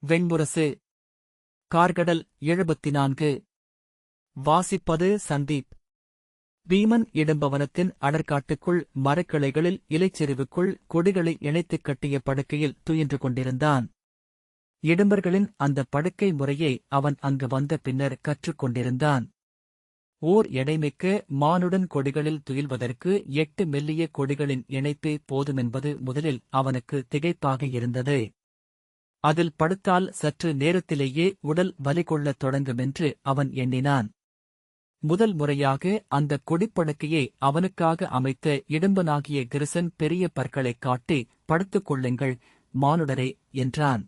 வெண்முரசு. கார்கடல் 74. வாசிப்பது சந்தீப். பீமன் இடும்பவனத்தின் அடர்காட்டுக்குள் மரக்கிளைகளில் இலைச்செறிவுக்குள் கொடிகளை இணைத்துக் கட்டிய படுக்கையில் துயின்று கொண்டிருந்தான். இடும்பர்களின் அந்த படுக்கை முறையை அவன் அங்கு வந்த பின்னர் கற்றுக் கொண்டிருந்தான். ஓர் எடைமிக்க மானுடன் கொடிகளில் துயில்வதற்கு 8 மெல்லிய கொடிகளின் இணைப்பே போதுமென்பது முதலில் அவனுக்கு திகைப்பாக இருந்தது. அதில் படுத்தால் சற்று நேரத்திலேயே உடல் வலி கொள்ளத் தொடங்குமென்று அவன் எண்ணினான். முதல் முறையாக அந்த கொடிப்படுக்கையை அவனுக்காக அமைத்த இடும்பனாகிய கிருசன் பெரிய பற்களைக் காட்டி, "படுத்துக் கொள்ளுங்கள் மானுடரே" என்றான்.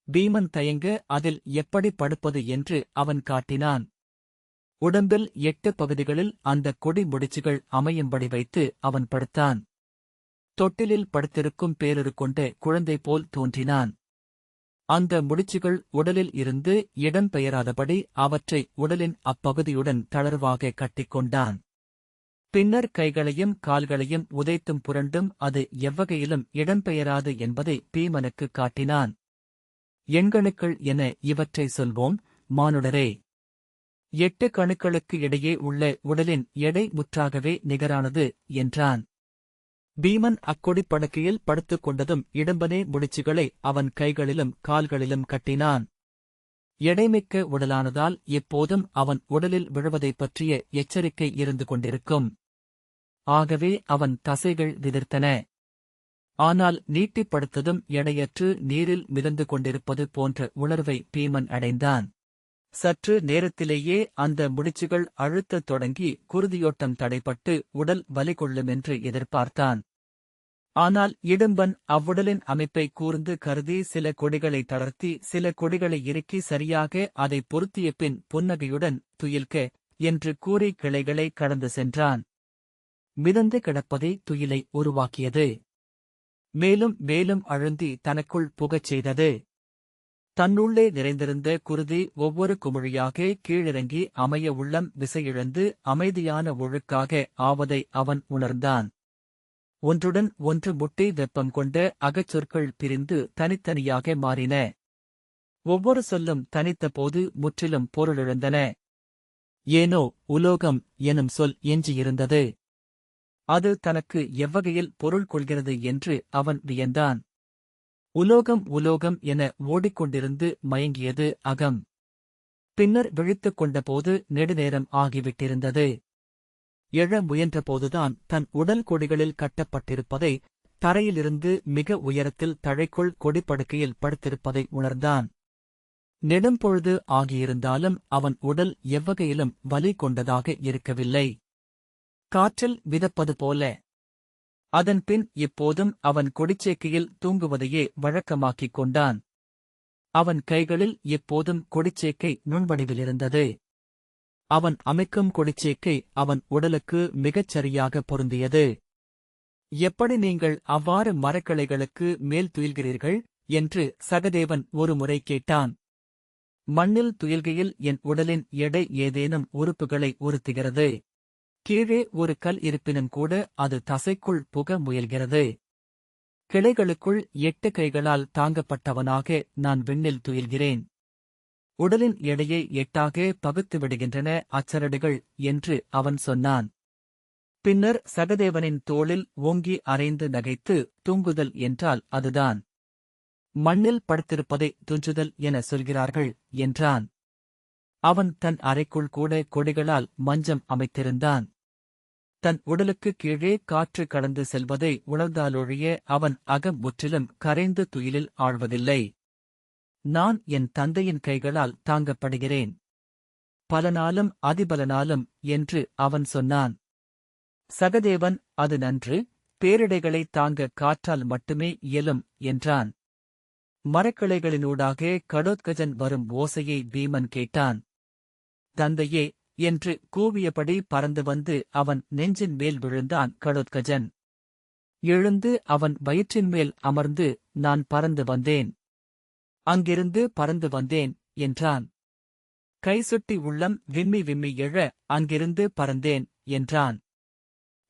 பீமன் தயங்க அதில் எப்படி படுப்பது என்று அவன் காட்டினான். உடம்பில் 8 பகுதிகளில் அந்த கொடி முடிச்சுகள் அமையும்படி வைத்து அவன் படுத்தான். தொட்டிலில் படுத்திருக்கும் பேருரு கொண்ட குழந்தை போல் தோன்றினான். அந்த முடிச்சுகள் உடலில் இருந்து இடம் பெயராதபடி அவற்றை உடலின் அப்பகுதியுடன் தளர்வாக கட்டிக்கொண்டான். பின்னர் கைகளையும் கால்களையும் உதைத்தும் புரண்டும் அது எவ்வகையிலும் இடம்பெயராது என்பதை பீமனுக்கு காட்டினான். "எண்கணுக்கள் என இவற்றை சொல்வோம் மானுடரே. 8 கணுக்களுக்கு இடையே உள்ள உடலின் எடை முற்றாகவே நிகரானது" என்றான். பீமன் அக்கொடிப்படுக்கையில் படுத்துக் கொண்டதும் இடும்பனே முடிச்சுகளை அவன் கைகளிலும் கால்களிலும் கட்டினான். எடைமிக்க உடலானதால் எப்போதும் அவன் உடலில் விழுவதைப் பற்றிய எச்சரிக்கை இருந்து கொண்டிருக்கும். ஆகவே அவன் தசைகள் விதிர்த்தன. ஆனால் நீட்டிப் படுத்ததும் எடையற்று நீரில் மிதந்து கொண்டிருப்பது போன்ற உணர்வை பீமன் அடைந்தான். சற்று நேரத்திலேயே அந்த முடிச்சுகள் அழுத்தத் தொடங்கி குருதியோட்டம் தடைப்பட்டு உடல் வலி கொள்ளுமென்று எதிர்பார்த்தான். ஆனால் இடும்பன் அவ்வுடலின் அமைப்பை கூர்ந்து கருதி சில கொடிகளை தளர்த்தி சில கொடிகளை இறுக்கி சரியாக அதை பொருத்திய பின் புன்னகையுடன் "துயில்க" என்று கூறி கிளைகளை கடந்து சென்றான். மிதந்து கிடப்பதே துயிலை உருவாக்கியது. மேலும் மேலும் அழுந்தி தனக்குள் புகச் செய்தது. தன்னுள்ளே நிறைந்திருந்த குருதி ஒவ்வொரு குமிழியாக கீழிறங்கி அமைய உள்ளம் விசையிழந்து அமைதியான ஒழுக்காக ஆவதை அவன் உணர்ந்தான். ஒன்றுடன் ஒன்று முட்டி வெப்பம் கொண்ட அகச்சொற்கள் பிரிந்து தனித்தனியாக மாறின. ஒவ்வொரு சொல்லும் தனித்தபோது முற்றிலும் பொருளிழந்தன. ஏனோ உலோகம் எனும் சொல் எஞ்சியிருந்தது. அது தனக்கு எவ்வகையில் பொருள் கொள்கிறது என்று அவன் வியந்தான். உலோகம் உலோகம் என ஓடிக்கொண்டிருந்து மயங்கியது அகம். பின்னர் விழித்துக் கொண்டபோது நெடுநேரம் ஆகிவிட்டிருந்தது. எழ முயன்றபோதுதான் தன் உடல் கொடிகளில் கட்டப்பட்டிருப்பதை, தரையிலிருந்து மிக உயரத்தில் தழைக்குள் கொடிப்படுக்கையில் படுத்திருப்பதை உணர்ந்தான். நெடும்பொழுது ஆகியிருந்தாலும் அவன் உடல் எவ்வகையிலும் வலி கொண்டதாக இருக்கவில்லை. காற்றில் மிதப்பது போல. அதன்பின் இப்போதும் அவன் கொடிச்சேக்கையில் தூங்குவதையே வழக்கமாக்கிக் கொண்டான். அவன் கைகளில் எப்போதும் கொடிச்சேக்கை நுண்வடிவிலிருந்தது. அவன் அமைக்கும் கொடிச்சேக்கை அவன் உடலுக்கு மிகச் சரியாக பொருந்தியது. "எப்படி நீங்கள் அவ்வாறு மரக்கிளைகளுக்கு மேல் துயில்கிறீர்கள்?" என்று சகதேவன் ஒருமுறை கேட்டான். "மண்ணில் துயில்கையில் என் உடலின் எடை ஏதேனும் உறுப்புகளை உறுத்துகிறது. கீழே ஒரு கல் இருப்பினும் கூட அது தசைக்குள் புக முயல்கிறது. கிளைகளுக்குள் 8 கைகளால் தாங்கப்பட்டவனாக நான் விண்ணில் துயில்கிறேன். உடலின் எடையை 8ஆக பகுத்துவிடுகின்றன அச்சரடுகள்" என்று அவன் சொன்னான். பின்னர் சகதேவனின் தோளில் ஓங்கி அரைந்து நகைத்து, "தூங்குதல் என்றால் அதுதான். மண்ணில் படுத்திருப்பதை துஞ்சுதல் என சொல்கிறார்கள்" என்றான். அவன் தன் அறைக்குள் கூட கொடிகளால் மஞ்சம் அமைத்திருந்தான். தன் உடலுக்கு கீழே காற்று கடந்து செல்வதை உணர்ந்தாலொழிய அவன் அகம் முற்றிலும் கரைந்து துயிலில் ஆழ்வதில்லை. "நான் என் தந்தையின் கைகளால் தாங்கப்படுகிறேன். பலனாலும் அதிபலனாலும்" என்று அவன் சொன்னான். சகதேவன், "அது நன்று. பேரிடைகளை தாங்க காற்றால் மட்டுமே இயலும்" என்றான். மரக்கிளைகளினூடாக கடோத்கஜன் வரும் ஓசையை பீமன் கேட்டான். "தந்தையே" என்று கூவியபடி பறந்து வந்து அவன் நெஞ்சின் மேல் விழுந்தான் கடோத்கஜன். எழுந்து அவன் வயிற்றின் மேல் அமர்ந்து, "நான் பறந்து வந்தேன். அங்கிருந்து பறந்து வந்தேன்" என்றான். கைசுட்டி உள்ளம் விம்மி விம்மி எழ, "அங்கிருந்து பறந்தேன்" என்றான்.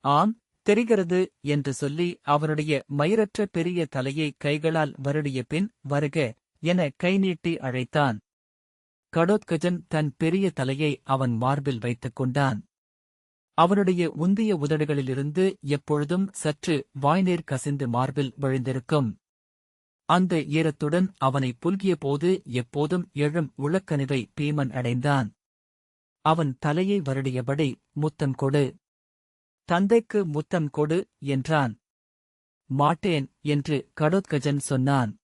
"ஆம், தெரிகிறது" என்று சொல்லி அவனுடைய மயிரற்ற பெரிய தலையை கைகளால் வருடிய பின், "வருக" என கை நீட்டி அழைத்தான். கடோத்கஜன் தன் பெரிய தலையை அவன் மார்பில் வைத்துக் கொண்டான். அவனுடைய உந்திய உதடுகளிலிருந்து எப்பொழுதும் சற்று வாய்நீர் கசிந்து மார்பில் விழுந்திருக்கும். அந்த ஈரத்துடன் அவனை புல்கிய போது எப்போதும் எழும் உளக்கனிவை பீமன் அடைந்தான். அவன் தலையை வருடியபடி, முத்தம் கொடு, தந்தைக்கு முத்தம் கொடு என்றான். மாட்டேன் என்று கடோத்கஜன் சொன்னான்.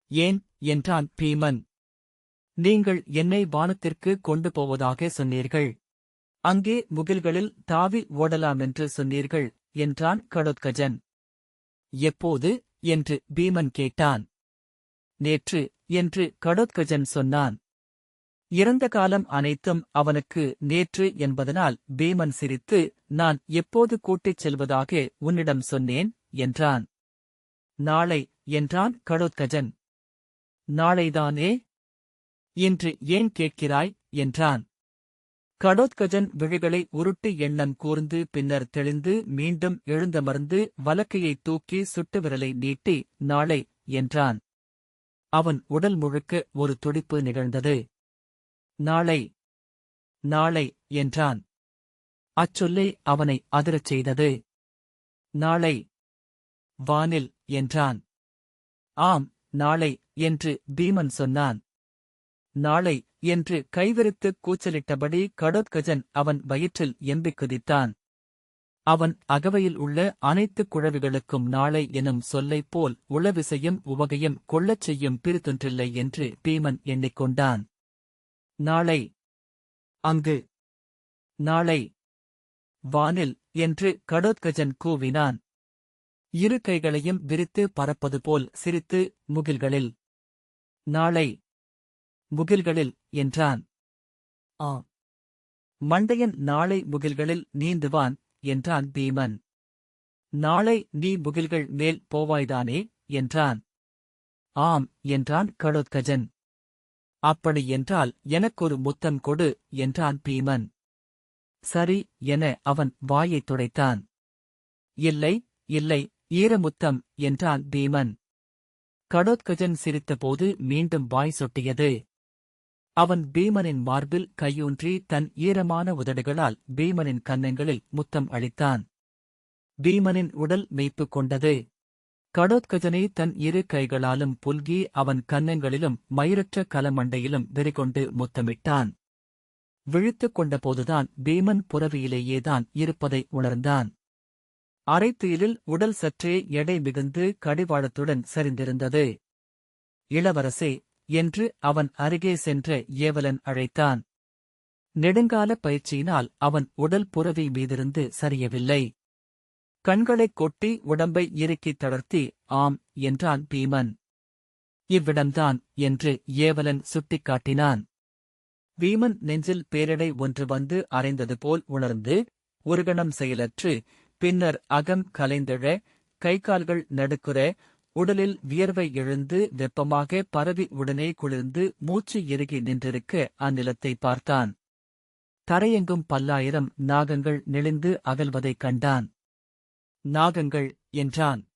ஏன் என்றான் பீமன். நீங்கள் என்னை வானத்திற்கு கொண்டு போவதாக சொன்னீர்கள். அங்கே முகில்களில் தாவி ஓடலாமென்று சொன்னீர்கள் என்றான் கடோத்கஜன். எப்போது என்று பீமன் கேட்டான். நேற்று என்று கடோத்கஜன் சொன்னான். இறந்த காலம் அனைத்தும் அவனுக்கு நேற்று என்பதனால் பீமன் சிரித்து, நான் எப்போது கூட்டிச் செல்வதாக உன்னிடம் சொன்னேன் என்றான். நாளை என்றான் கடோத்கஜன். நாளைதானே? இன்று ஏன் கேட்கிறாய் என்றான். கடோத்கஜன் விழிகளை உருட்டி எண்ணம் கூர்ந்து பின்னர் தெளிந்து மீண்டும் எழுந்தமர்ந்து வலக்கையைத் தூக்கி சுட்டு விரலை நீட்டி, நாளை என்றான். அவன் உடல் முழுக்க ஒரு துடிப்பு நிகழ்ந்தது. நாளை, நாளை என்றான். அச்சொல்லை அவனை அதிரச் செய்தது. நாளை, வானில் என்றான். ஆம், நாளை என்று பீமன் சொன்னான். நாளை என்று கைவிரித்துக் கூச்சலிட்டபடி கடோத்கஜன் அவன் வயிற்றில் எம்பிக் குதித்தான். அவன் அகவையில் உள்ள அனைத்துக் குழவிகளுக்கும் நாளை எனும் சொல்லைப் போல் உளவிசையும் உவகையும் கொள்ளச் செய்யும் பிரிதொன்றில்லை என்று பீமன் எண்ணிக்கொண்டான். நாளை, அங்கு, நாளை, வானில் என்று கடோத்கஜன் கூவினான். இரு கைகளையும் விரித்து பறப்பது போல் சிரித்து, முகில்களில், நாளை, முகில்களில் என்றான். ஆ, மண்டையன் நாளை முகில்களில் நீந்துவான் என்றான் பீமன். நாளை நீ முகில்கள் மேல் போவாய்தானே என்றான். ஆம் என்றான் கடோத்கஜன். அப்படி என்றால் எனக்கொரு முத்தம் கொடு என்றான் பீமன். சரி என அவன் வாயைத் துடைத்தான். இல்லை, இல்லை, ஈரமுத்தம் என்றான் பீமன். கடோத்கஜன் சிரித்தபோது மீண்டும் வாய் சொட்டியது. அவன் பீமனின் மார்பில் கையூன்றி தன் ஈரமான உதடுகளால் பீமனின் கன்னங்களில் முத்தம் அளித்தான். பீமனின் உடல் மெய்ப்பு கொண்டது. கடோத்கஜனை தன் இரு கைகளாலும் புல்கி அவன் கன்னங்களிலும் மயிரற்ற கலமண்டையிலும் வெறிகொண்டு முத்தமிட்டான். விழித்துக் கொண்டபோதுதான் பீமன் புறவியிலேயேதான் இருப்பதை உணர்ந்தான். அரைத்துயிலில் உடல் சற்றே எடை மிகுந்து கடிவாளத்துடன் சரிந்திருந்தது. இளவரசே என்று அவன் அருகே சென்ற ஏவலன் அழைத்தான். நெடுங்கால பயிற்சியினால் அவன் உடல் புறவி மீதிருந்து சரியவில்லை. கண்களைக் கொட்டி உடம்பை இறுக்கித் தளர்த்தி, ஆம் என்றான் பீமன். இவ்விடம்தான் என்று ஏவலன் சுட்டிக்காட்டினான். பீமன் நெஞ்சில் பேரிடை ஒன்று வந்து அறைந்தது போல் உணர்ந்து, ஒரு கணம் செயலற்று, பின்னர் அகம் கலைந்தெழ, கைகால்கள் நடுக்குற, உடலில் வியர்வை எழுந்து வெப்பமாக பரவி உடனே குளிர்ந்து மூச்சு இறுகி நின்றிருக்க அந்நிலத்தை பார்த்தான். தரையெங்கும் பல்லாயிரம் நாகங்கள் நெளிந்து அகல்வதைக் கண்டான். நாகங்கள் என்றான்.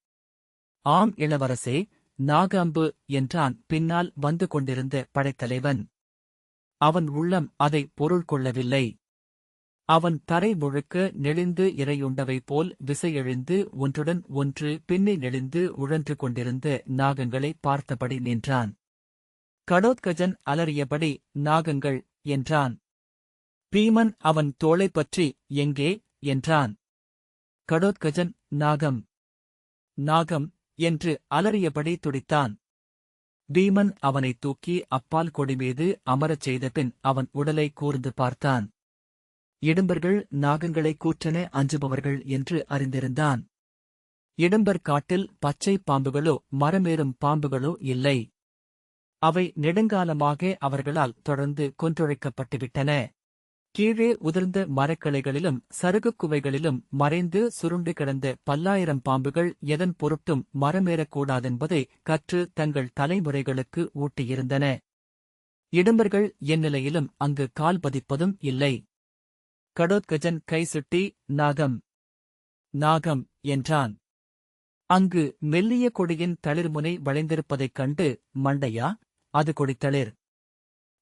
ஆம் இளவரசே, நாகாம்பு என்றான் பின்னால் வந்து கொண்டிருந்த படைத்தலைவன். அவன் உள்ளம் அதை பொருள் கொள்ளவில்லை. அவன் தரை முழுக்க நெளிந்து இரையுண்டவை போல் விசையெழுந்து ஒன்றுடன் ஒன்று பின்னி நெளிந்து உழன்று கொண்டிருந்த நாகங்களை பார்த்தபடி நின்றான். கடோத்கஜன் அலறியபடி, நாகங்கள் என்றான். பீமன் அவன் தோளைப் பற்றி, எங்கே என்றான். கடோத்கஜன், நாகம், நாகம் என்று அலறியபடி துடித்தான். பீமன் அவனைத் தூக்கி அப்பால் கொடிமீது அமரச் செய்தபின் அவன் உடலை கூர்ந்து பார்த்தான். இடும்பர்கள் நாகங்களை கூற்றென அஞ்சுபவர்கள் என்று அறிந்திருந்தான். இடும்பர் காட்டில் பச்சை பாம்புகளோ மரமேறும் பாம்புகளோ இல்லை. அவை நெடுங்காலமாக அவர்களால் தொடர்ந்து கொன்றொழிக்கப்பட்டுவிட்டன. கீழே உதிர்ந்த மரக்கிளைகளிலும் சருகுக் குவைகளிலும் மறைந்து சுருண்டு கிடந்த பல்லாயிரம் பாம்புகள் எதன் பொருட்டும் மரமேறக்கூடாதென்பதை கற்று தங்கள் தலைமுறைகளுக்கு ஊட்டியிருந்தன. இடும்பர்கள் எந்நிலையிலும் அங்கு கால் பதிப்பதும் இல்லை. கடோத்கஜன் கை சுட்டி, நாகம், நாகம் என்றான். அங்கு மெல்லிய கொடியின் தளிர்முனை வளைந்திருப்பதைக் கண்டு, மண்டையா, அது கொடித்தளிர்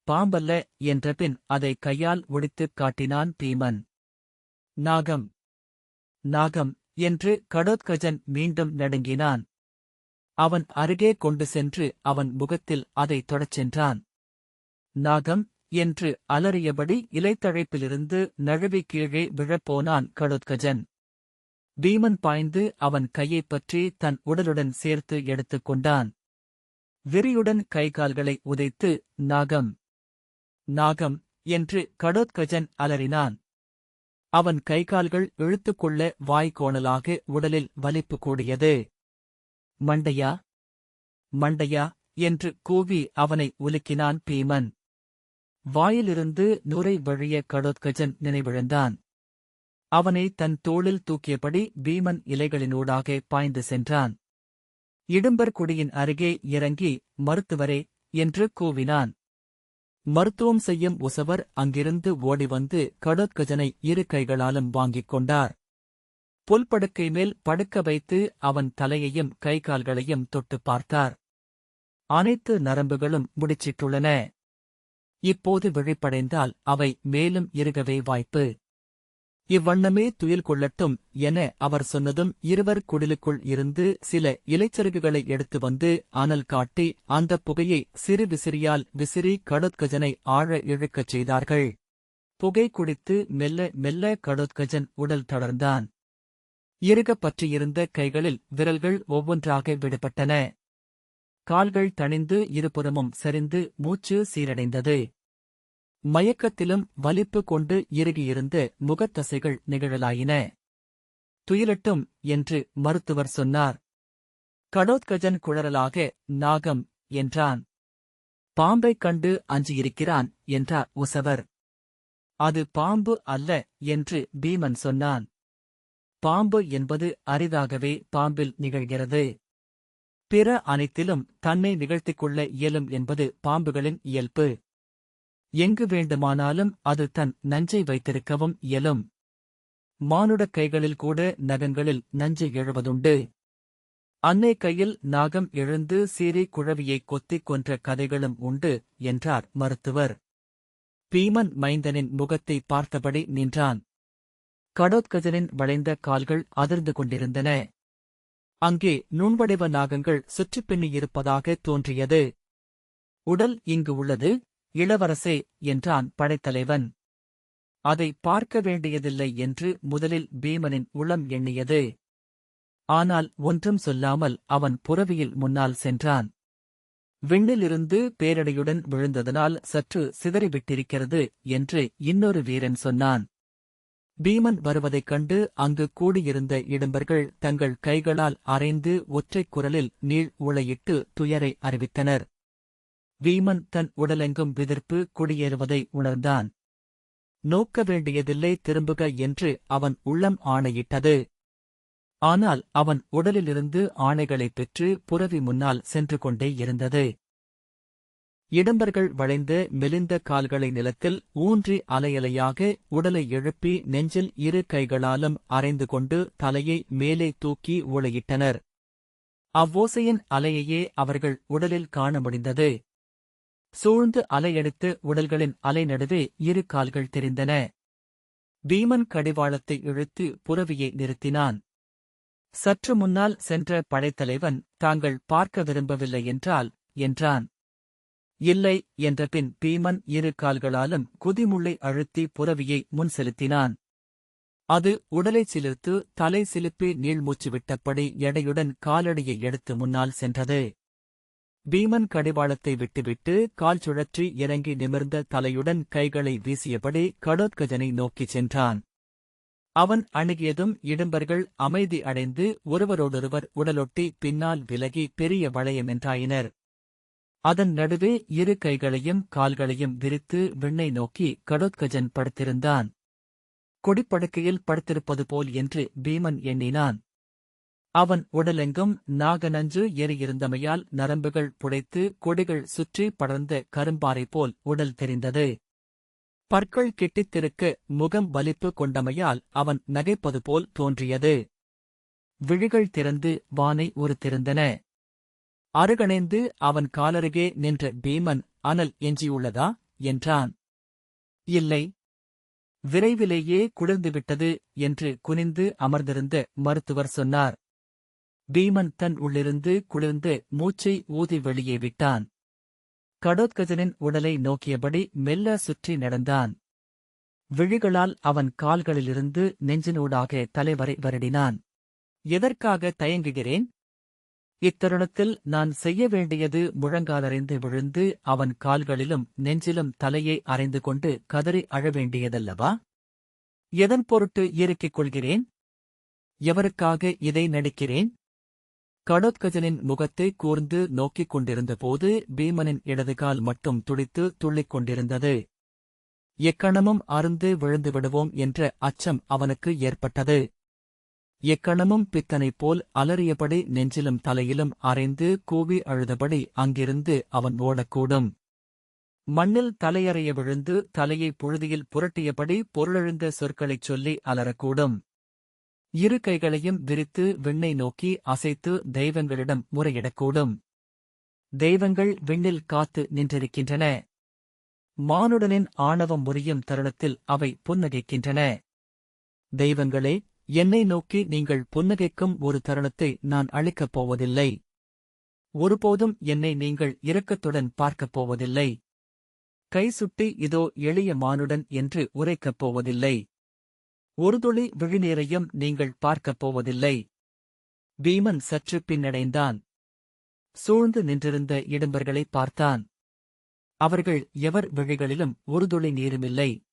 பாம்பல்ல என்றபின் அதை கையால் ஒடித்துக் காட்டினான் பீமன். நாகம், நாகம் என்று கடோத்கஜன் மீண்டும் நடுங்கினான். அவன் அருகே கொண்டு சென்று அவன் முகத்தில் அதை தொடச் சென்றான். நாகம் என்று அலறியபடி இலைத்தழைப்பிலிருந்து நழுவி கீழே விழப்போனான் கடோத்கஜன். பீமன் பாய்ந்து அவன் கையைப் பற்றி தன் உடலுடன் சேர்த்து எடுத்துக் கொண்டான். வெறியுடன் கைகால்களை உதைத்து, நாகம், நாகம் என்று கடோத்கஜன் அலறினான். அவன் கைகால்கள் இழுத்துக்கொள்ள வாய்க்கோணலாக உடலில் வலிப்பு கூடியது. மண்டையா, மண்டையா என்று கூவி அவனை உலுக்கினான் பீமன். வாயிலிருந்து நுரை வழிய கடோத்கஜன் நினைவிழந்தான். அவனை தன் தோளில் தூக்கியபடி பீமன் இலைகளினூடாக பாய்ந்து சென்றான். இடும்பர் குடியின் அருகே இறங்கி, மருத்துவரே என்று கூவினான். மருத்துவம் செய்யும் உசவர் அங்கிருந்து ஓடிவந்து கடோத்கஜனை இரு கைகளாலும் வாங்கிக் கொண்டார். புல்படுக்கை மேல் படுக்க வைத்து அவன் தலையையும் கைகால்களையும் தொட்டுப் பார்த்தார். அனைத்து நரம்புகளும் முடிச்சிட்டுள்ளன. இப்போது விழிப்படைந்தால் அவை மேலும் இறுகவே வாய்ப்பு. இவ்வண்ணமே துயில் கொள்ளட்டும் என அவர் சொன்னதும் இருவர் குடிலுக்குள் இருந்து சில இலைச்சருகுகளை எடுத்து வந்து அனல் காட்டி அந்தப் புகையை சிறு விசிறியால் விசிறி கடோத்கஜனை ஆழ இழுக்கச் செய்தார்கள். புகை குடித்து மெல்ல மெல்ல கடோத்கஜன் உடல் தளர்ந்தான். இறுகப் பற்றியிருந்த கைகளில் விரல்கள் ஒவ்வொன்றாக விடுபட்டன. கால்கள் தணிந்து இருபுறமும் சரிந்து மூச்சு சீரடைந்தது. மயக்கத்திலும் வலிப்பு கொண்டு இறுகியிருந்த முகத்தசைகள் நிகழலாயின. துயிலட்டும் என்று மருத்துவர் சொன்னார். கடோத்கஜன் குழறலாக, நாகம் என்றான். பாம்பைக் கண்டு அஞ்சியிருக்கிறான் என்றார் உசவர். அது பாம்பு அல்ல என்று பீமன் சொன்னான். பாம்பு என்பது அரிதாகவே பாம்பில் நிகழ்கிறது. பிற அனைத்திலும் தன்னை நிகழ்த்திக் கொள்ள இயலும் என்பது பாம்புகளின் இயல்பு. எங்கு வேண்டுமானாலும் அது தன் நஞ்சை வைத்திருக்கவும் இயலும். மானுடக் கைகளில் கூட நகங்களில் நஞ்சு எழுவதுண்டு. அன்னை கையில் நாகம் எழுந்து சீறி குழவியைக் கொத்திக் கொன்ற கதைகளும் உண்டு என்றார் மருத்துவர். பீமன் மைந்தனின் முகத்தை பார்த்தபடி நின்றான். கடோத்கஜனின் வளைந்த கால்கள் அதிர்ந்து கொண்டிருந்தன. அங்கே நுண்வடிவ நாகங்கள் சுற்றிப் பின்னியிருப்பதாக தோன்றியது. உடல் இங்கு உள்ளது, இளவரசே என்றான் படைத்தலைவன். அதை பார்க்க வேண்டியதில்லை என்று முதலில் பீமனின் உளம் எண்ணியது. ஆனால் ஒன்றும் சொல்லாமல் அவன் புரவியில் முன்னால் சென்றான். விண்ணிலிருந்து பேரடையுடன் விழுந்ததனால் சற்று சிதறிவிட்டிருக்கிறது என்று இன்னொரு வீரன் சொன்னான். பீமன் வருவதைக் கண்டு அங்கு கூடியிருந்த இடும்பர்கள் தங்கள் கைகளால் அரைந்து ஒற்றைக் குரலில் நீள் உளையிட்டு துயரை அறிவித்தனர். பீமன் தன் உடலெங்கும் விதிர்ப்பு குடியேறுவதை உணர்ந்தான். நோக்க வேண்டியதில்லை, திரும்புக என்று அவன் உள்ளம் ஆணையிட்டது. ஆனால் அவன் உடலிலிருந்து ஆணைகளைப் பெற்று புரவி முன்னால் சென்று கொண்டே இருந்தது. இடும்பர்கள் வளைந்த மெலிந்த கால்களை நிலத்தில் ஊன்றி அலையலையாக உடலை எழுப்பி நெஞ்சில் இரு கைகளாலும் அரைந்து கொண்டு தலையை மேலே தூக்கி ஊளையிட்டனர். அவ்வோசையின் அலையையே அவர்கள் உடலில் காண முடிந்தது. சூழ்ந்து அலையடித்து உடல்களின் அலை நடுவே இரு கால்கள் தெரிந்தன. பீமன் கடிவாளத்தை இழுத்து புரவியை நிறுத்தினான். சற்று முன்னால் சென்ற படைத்தலைவன், தாங்கள் பார்க்க விரும்பவில்லை என்றான். இல்லை என்றபின் பீமன் இரு கால்களாலும் குதிமுள்ளை அழுத்தி புரவியை முன் செலுத்தினான். அது உடலைச் சிலிர்த்து தலை சிலுப்பி நீள்மூச்சு விட்டபடி எடையுடன் காலடியை எடுத்து முன்னால் சென்றது. பீமன் கடிவாளத்தை விட்டுவிட்டு கால் சுழற்றி இறங்கி நிமிர்ந்த தலையுடன் கைகளை வீசியபடி கடோத்கஜனை நோக்கிச் சென்றான். அவன் அணுகியதும் இடும்பர்கள் அமைதி அடைந்து ஒருவரோடொருவர் உடலொட்டி பின்னால் விலகி பெரிய வளையமென்றாயினர். அதன் நடுவே இரு கைகளையும் கால்களையும் விரித்து விண்ணை நோக்கி கடோத்கஜன் படுத்திருந்தான். கொடிப்படுக்கையில் படுத்திருப்பது போல் என்று பீமன் எண்ணினான். அவன் உடலெங்கும் நாகநஞ்சு ஏறியிருந்தமையால் நரம்புகள் புடைத்து கொடிகள் சுற்றி படர்ந்த கரும்பாறை போல் உடல் தெரிந்தது. பற்கள் கிட்டித்திருக்க முகம் வலிப்பு கொண்டமையால் அவன் நகைப்பது போல் தோன்றியது. விழிகள் திறந்து வானை திறந்தன. அருகணைந்து அவன் காலருகே நின்ற பீமன், அனல் எஞ்சியுள்ளதா என்றான். இல்லை. விரைவிலேயே குளிர்ந்துவிட்டது என்று குனிந்து அமர்ந்திருந்த மருத்துவர் சொன்னார். பீமன் தன் உள்ளிருந்து குளிர்ந்து மூச்சை ஊதி வெளியே விட்டான். கடோத்கஜனின் உடலை நோக்கியபடி மெல்ல சுற்றி நடந்தான். விழிகளால் அவன் கால்களிலிருந்து நெஞ்சினூடாக தலைவரை வருடினான். எதற்காக தயங்குகிறேன்? இத்தருணத்தில் நான் செய்ய வேண்டியது முழங்காலறைந்து விழுந்து அவன் கால்களிலும் நெஞ்சிலும் தலையை அறைந்து கொண்டு கதறி அழவேண்டியதல்லவா? எதன் பொருட்டு இறுக்கிக் கொள்கிறேன்? எவருக்காக இதை நடிக்கிறேன்? கடோத்கஜனின் முகத்தை கூர்ந்து நோக்கிக் கொண்டிருந்தபோது பீமனின் இடதுகால் மட்டும் துடித்து துள்ளிக் கொண்டிருந்தது. எக்கணமும் அருந்து விழுந்து விடுவோம் என்ற அச்சம் அவனுக்கு ஏற்பட்டது. எக்கணமும் பித்தனைப் போல் அலறியபடி நெஞ்சிலும் தலையிலும் அறைந்து கூவி அழுதபடி அங்கிருந்து அவன் ஓடக்கூடும். மண்ணில் தலையறைய விழுந்து தலையை புழுதியில் புரட்டியபடி பொருளெழுந்த சொற்களைச் சொல்லி அலறக்கூடும். இரு கைகளையும் விரித்து விண்ணை நோக்கி அசைத்து தெய்வங்களிடம் முறையிடக்கூடும். தெய்வங்கள் விண்ணில் காத்து நின்றிருக்கின்றன. மானுடனின் ஆணவம் முறியும் தருணத்தில் அவை புன்னகைக்கின்றன. தெய்வங்களே, என்னை நோக்கி நீங்கள் புன்னகைக்கும் ஒரு தருணத்தை நான் அளிக்கப் போவதில்லை. ஒருபோதும் என்னை நீங்கள் இரக்கத்துடன் பார்க்கப் போவதில்லை. கை சுட்டி இதோ எளிய மானுடன் என்று உரைக்கப் போவதில்லை. ஒரு துளி விழிநீரையும் நீங்கள் பார்க்கப் போவதில்லை. பீமன் சற்று பின்னடைந்தான். சூழ்ந்து நின்றிருந்த இடும்பர்களை பார்த்தான். அவர்கள் எவர் விழிகளிலும் ஒரு துளி நீருமில்லை.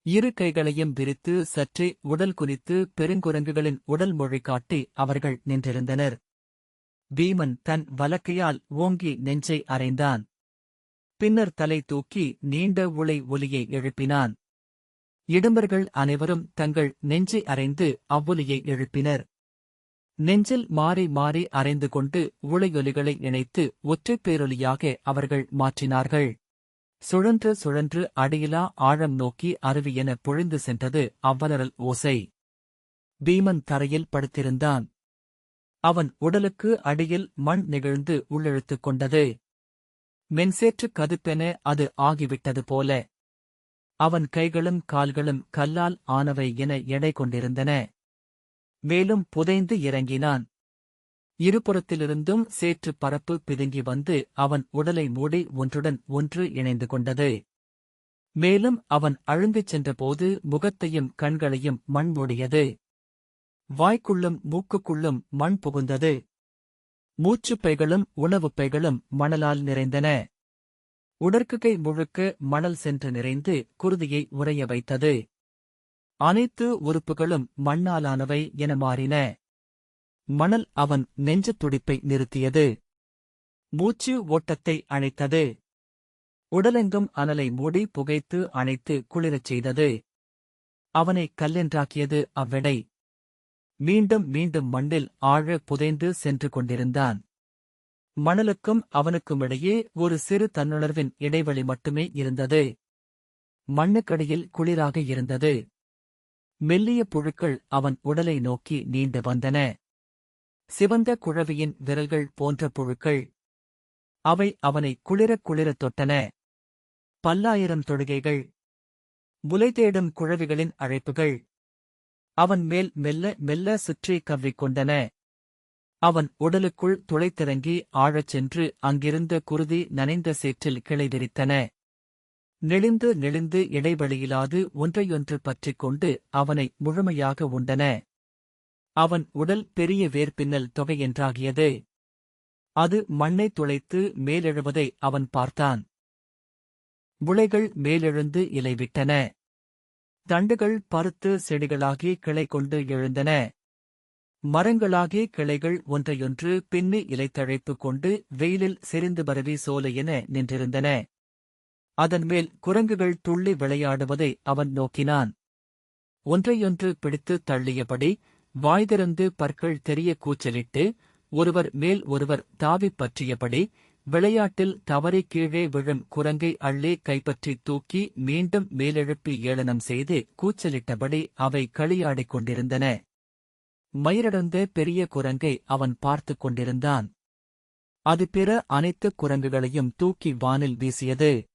இரு கைகளையும் விரித்து சற்றே உடல் குனித்து பெருங்குரங்குகளின் உடல் மொழி காட்டி அவர்கள் நின்றிருந்தனர். பீமன் தன் வலக்கையால் ஓங்கி நெஞ்சை அறைந்தான். பின்னர் தலை தூக்கி நீண்ட உளை ஒலியை எழுப்பினான். இடும்பர்கள் அனைவரும் தங்கள் நெஞ்சை அறைந்து அவ்வொலியை எழுப்பினர். நெஞ்சில் மாறி மாறி அறைந்து கொண்டு உளையொலிகளை இணைத்து ஒற்றைப் பேரொலியாக அவர்கள் மாற்றினார்கள். சுழன்று சுழன்று அடியிலா ஆழம் நோக்கி அருவியென பொழிந்து சென்றது அவ்வலறல் ஓசை. பீமன் தரையில் படுத்திருந்தான். அவன் உடலுக்கு அடியில் மண் நெகிழ்ந்து உள்ளிழுத்துக் கொண்டது. மென்சேற்று கதுப்பென அது ஆகிவிட்டது போல. அவன் கைகளும் கால்களும் கல்லால் ஆனவை என எடை கொண்டிருந்தன. மேலும் புதைந்து இறங்கினான். இருபுறத்திலிருந்தும் சேற்று பரப்பு பிதுங்கி வந்து அவன் உடலை மூடி ஒன்றுடன் ஒன்று இணைந்து கொண்டது. மேலும் அவன் அழுந்திச் சென்றபோது முகத்தையும் கண்களையும் மண் மூடியது. வாய்க்குள்ளும் மூக்குக்குள்ளும் மண் புகுந்தது. மூச்சுப்பைகளும் உணவுப்பைகளும் மணலால் நிறைந்தன. உடற்குகை முழுக்க மணல் சென்று நிறைந்து குருதியை உறைய வைத்தது. அனைத்து உறுப்புகளும் மண்ணாலானவை என மாறின. மணல் அவன் நெஞ்சத் துடிப்பை நிறுத்தியது. மூச்சு ஓட்டத்தை அணைத்தது. உடலெங்கும் அனலை மூடி புகைத்து அணைத்து குளிரச் செய்தது. அவனை கல்லென்றாக்கியது அவ்வெடை. மீண்டும் மீண்டும் மண்ணில் ஆழ புதைந்து சென்று கொண்டிருந்தான். மணலுக்கும் அவனுக்குமிடையே ஒரு சிறு தன்னுணர்வின் இடைவெளி மட்டுமே இருந்தது. மண்ணுக்கடியில் குளிராக இருந்தது. மெல்லிய புழுக்கள் அவன் உடலை நோக்கி நீண்டு வந்தன. சிவந்த குழவியின் விரல்கள் போன்ற புழுக்கள். அவை அவனை குளிரக் குளிரத் தொட்டன. பல்லாயிரம் தொடுகைகள். முலை தேடும் குழவிகளின் அழைப்புகள். அவன் மேல் மெல்ல மெல்ல சுற்றி கவ்விக்கொண்டன. அவன் உடலுக்குள் துளைத்திறங்கி ஆழச் சென்று அங்கிருந்த குருதி நனைந்த சேற்றில் கிளை விரித்தன. நெளிந்து நெளிந்து இடைவெளியிலாது ஒன்றையொன்று பற்றிக் கொண்டு அவனை முழுமையாக உண்டன. அவன் உடல் பெரிய வேர்பின்னல் தொகையென்றாகியது. அது மண்ணைத் துளைத்து மேலெழுவதை அவன் பார்த்தான். முளைகள் மேலெழுந்து இலைவிட்டன. தண்டுகள் பருத்து செடிகளாகி கிளை கொண்டு எழுந்தன. மரங்களாகி கிளைகள் ஒன்றையொன்று பின்னி இலைத்தழைப்பு கொண்டு வெயிலில் செறிந்து பரவி சோலையென நின்றிருந்தன. அதன்மேல் குரங்குகள் துள்ளி விளையாடுவதை அவன் நோக்கினான். ஒன்றையொன்று பிடித்து தள்ளியபடி வாய்திறந்து பற்கள் தெரிய கூச்சலிட்டு ஒருவர் மேல் ஒருவர் தாவிப் பற்றியபடி விளையாட்டில் தவறி கீழே விழும் குரங்கை அள்ளி கைப்பற்றி தூக்கி மீண்டும் மேலெழுப்பி ஏளனம் செய்து கூச்சலிட்டபடி அவை களியாடிக் கொண்டிருந்தன. மயிரடர்ந்த பெரிய குரங்கை அவன் பார்த்துக் கொண்டிருந்தான். அது பிற அனைத்து குரங்குகளையும் தூக்கி வானில் வீசியது.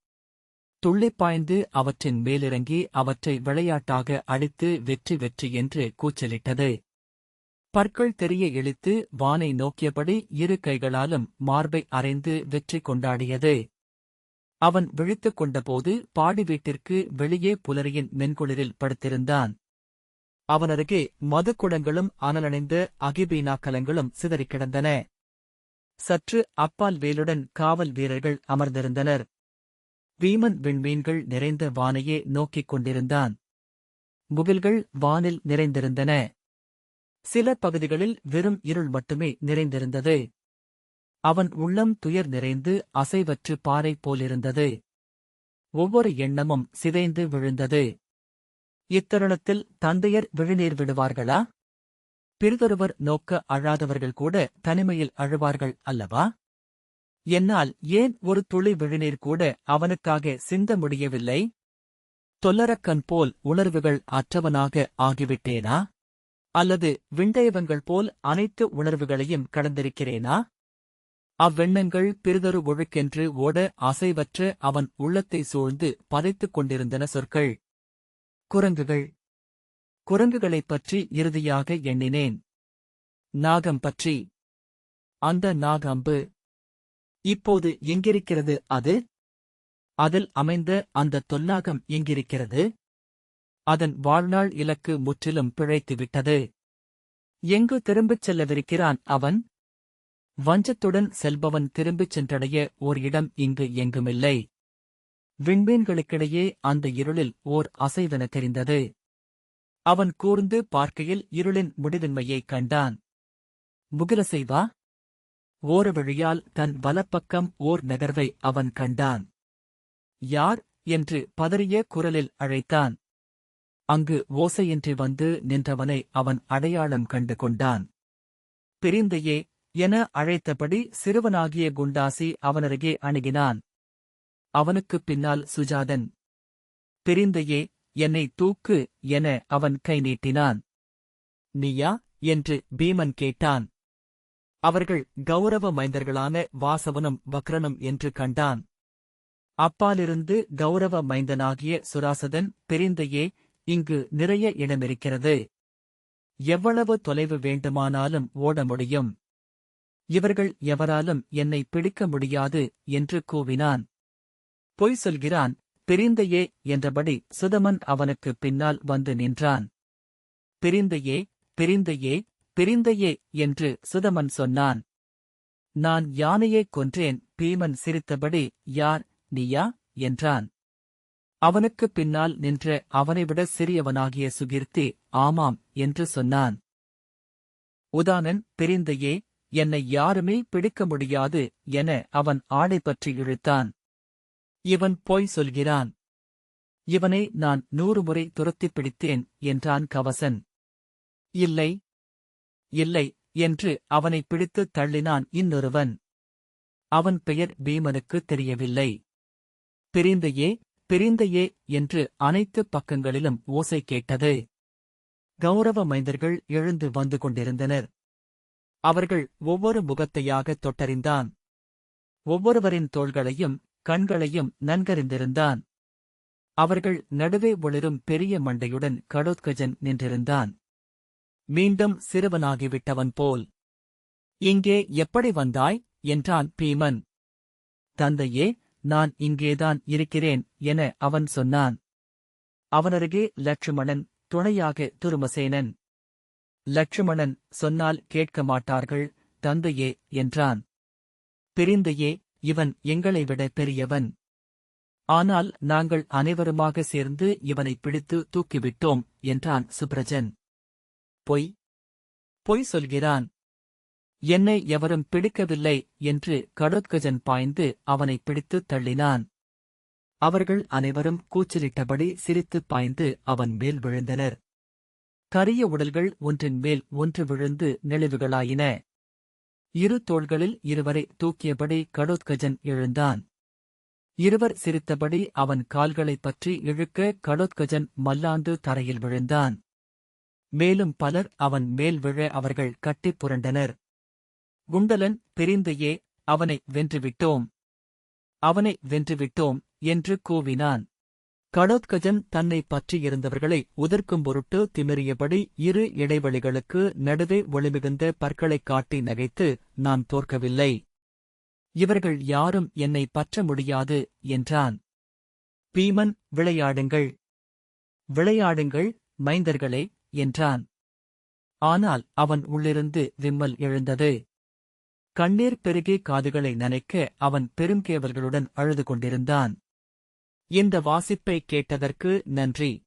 துள்ளிப் பாய்ந்து அவற்றின் மேலிறங்கி அவற்றை விளையாட்டாக அடித்து வெற்றி வெற்றி என்று கூச்சலிட்டது. பற்கள் தெரிய இழுத்து வானை நோக்கியபடி இரு கைகளாலும் மார்பை அறைந்து வெற்றி கொண்டாடியது. அவன் விழித்துக் கொண்டபோது பாடி வீட்டிற்கு வெளியே புலரியின் மென்குளிரில் படுத்திருந்தான். அவனருகே மதுக்குடங்களும் அனலணிந்த அகிபீனா கலங்களும் சிதறிக் கிடந்தன. சற்று அப்பால் வேலுடன் காவல் வீரர்கள் அமர்ந்திருந்தனர். வீமன் விண்மீன்கள் நிறைந்த வானையே நோக்கிக் கொண்டிருந்தான். முகில்கள் வானில் நிறைந்திருந்தன. சில பகுதிகளில் வெறும் இருள் மட்டுமே நிறைந்திருந்தது. அவன் உள்ளம் துயர் நிறைந்து அசைவற்று பாறை போலிருந்தது. ஒவ்வொரு எண்ணமும் சிதைந்து விழுந்தது. இத்தருணத்தில் தந்தையர் விழிநீர் விடுவார்களா? பிறிதொருவர் நோக்க அழாதவர்கள் கூட தனிமையில் அழுவார்கள் அல்லவா? என்னால் ஏன் ஒரு துளி விழிநீர் கூட அவனுக்காக சிந்த முடியவில்லை? தொல்லரக்கன் போல் உணர்வுகள் அற்றவனாக ஆகிவிட்டேனா? அல்லது விண்தெய்வங்கள் போல் அனைத்து உணர்வுகளையும் கடந்திருக்கிறேனா? அவ்வெண்ணங்கள் பிறிதொரு ஒழுக்கென்று ஓட அசைவற்ற அவன் உள்ளத்தை சூழ்ந்து பதைத்துக் கொண்டிருந்தன. சொற்கள். குரங்குகள். குரங்குகளைப் பற்றி இறுதியாக எண்ணினேன். நாகம் பற்றி. அந்த நாகம்பு இப்போது எங்கிருக்கிறது? அது அதில் அமைந்த அந்த தொல்லாகம் எங்கிருக்கிறது? அதன் வாழ்நாள் இலக்கு முற்றிலும் பிழைத்துவிட்டது. எங்கு திரும்பிச் செல்லவிருக்கிறான் அவன்? வஞ்சத்துடன் செல்பவன் திரும்பிச் சென்றடைய ஓர் இடம் இங்கு எங்குமில்லை. விண்மீன்களுக்கிடையே அந்த இருளில் ஓர் அசைவென தெரிந்தது. அவன் கூர்ந்து பார்க்கையில் இருளின் முடிவின்மையைக் கண்டான். முகிலசைவா? ஓர வழியால் தன் வலப்பக்கம் ஓர் நகர்வை அவன் கண்டான். யார் என்று பதறிய குரலில் அழைத்தான். அங்கு ஓசையின்றி வந்து நின்றவனை அவன் அடையாளம் கண்டு கொண்டான். பிரிந்தையே என அழைத்தபடி சிறுவனாகிய குண்டாசி அவனருகே அணுகினான். அவனுக்குப் பின்னால் சுஜாதன். பிரிந்தையே, என்னை தூக்கு என அவன் கை நீட்டினான். நீயா என்று பீமன் கேட்டான். அவர்கள் கௌரவ மைந்தர்களான வாசவனும் வக்ரனும் என்று கண்டான். அப்பாலிருந்து கௌரவ மைந்தனாகிய சுராசதன், பிரிந்தையே, இங்கு நிறைய இடமிருக்கிறது. எவ்வளவு தொலைவு வேண்டுமானாலும் ஓட முடியும். இவர்கள் எவராலும் என்னை பிடிக்க முடியாது என்று கூவினான். பொய் சொல்கிறான், பிரிந்தையே என்றபடி சுதமன் அவனுக்குப் பின்னால் வந்து நின்றான். பிரிந்தையே, பிரிந்தையே, பிரிந்தையே என்று சுதமன் சொன்னான். நான் யானையைக் கொன்றேன். பீமன் சிரித்தபடி, யார், நீயா என்றான். அவனுக்குப் பின்னால் நின்ற அவனைவிட சிறியவனாகிய சுகீர்த்தி, ஆமாம் என்று சொன்னான். உதானன், பிரிந்தையே, என்னை யாருமே பிடிக்க முடியாது என அவன் ஆடை பற்றி இழுத்தான். இவன் பொய் சொல்கிறான். இவனை நான் 100 முறை துரத்திப் பிடித்தேன் என்றான் கவசன். இல்லை, இல்லை என்று அவனை பிடித்துத் தள்ளினான் இன்னொருவன். அவன் பெயர் பீமனுக்கு தெரியவில்லை. பிரிந்தையே, பிரிந்தையே என்று அனைத்து பக்கங்களிலும் ஓசை கேட்டது. கௌரவ மைந்தர்கள் எழுந்து வந்து கொண்டிருந்தனர். அவர்கள் ஒவ்வொரு முகத்தையாகத் தொட்டறிந்தான். ஒவ்வொருவரின் தோள்களையும் கண்களையும் நன்கறிந்திருந்தான். அவர்கள் நடுவே ஒளிரும் பெரிய மண்டையுடன் கடோத்கஜன் நின்றிருந்தான். மீண்டும் சிறுவனாகிவிட்டவன் போல். இங்கே எப்படி வந்தாய் என்றான் பீமன். தந்தையே, நான் இங்கேதான் இருக்கிறேன் என அவன் சொன்னான். அவனருகே லட்சுமணன், துணையாக துருமசேனன். லட்சுமணன், சொன்னால் கேட்க மாட்டார்கள் தந்தையே என்றான். பிரிந்தையே, இவன் எங்களை விட பெரியவன். ஆனால் நாங்கள் அனைவருமாக சேர்ந்து இவனை பிடித்து தூக்கிவிட்டோம் என்றான் சுப்ரஜன். பொய், பொய் சொல்கிறான். என்னை எவரும் பிடிக்கவில்லை என்று கடோத்கஜன் பாய்ந்து அவனை பிடித்துத் தள்ளினான். அவர்கள் அனைவரும் கூச்சலிட்டபடி சிரித்துப் பாய்ந்து அவன் மேல் விழுந்தனர். கரிய உடல்கள் ஒன்றின் மேல் ஒன்று விழுந்து நெளிவுகளாயின. இரு தோள்களில் இருவரை தூக்கியபடி கடோத்கஜன் எழுந்தான். இருவர் சிரித்தபடி அவன் கால்களைப் பற்றி இழுக்க கடோத்கஜன் மல்லாந்து தரையில் விழுந்தான். மேலும் பலர் அவன் மேல் விழ அவர்கள் கட்டிப் புரண்டனர். குண்டலன் பிரிந்து அவனை வென்றுவிட்டோம், அவனை வென்றுவிட்டோம் என்று கூவினான். கடோத்கஜன் தன்னை பற்றியிருந்தவர்களை உதிர்க்கும் பொருட்டு திமிரியபடி இரு இடைவெளிகளுக்கு நடுவே ஒளிமிகுந்த பற்களைக் காட்டி நகைத்து, நான் தோற்கவில்லை, இவர்கள் யாரும் என்னை பற்ற முடியாது என்றான். பீமன், விளையாடுங்கள், விளையாடுங்கள் மைந்தர்களே என்றான். ஆனால் அவன் உள்ளிருந்து விம்மல் எழுந்தது. கண்ணீர் பெருகி காதுகளை நனைக்க அவன் பெருங்கேவல்களுடன் அழுது கொண்டிருந்தான். இந்த வாசிப்பை கேட்டதற்கு நன்றி.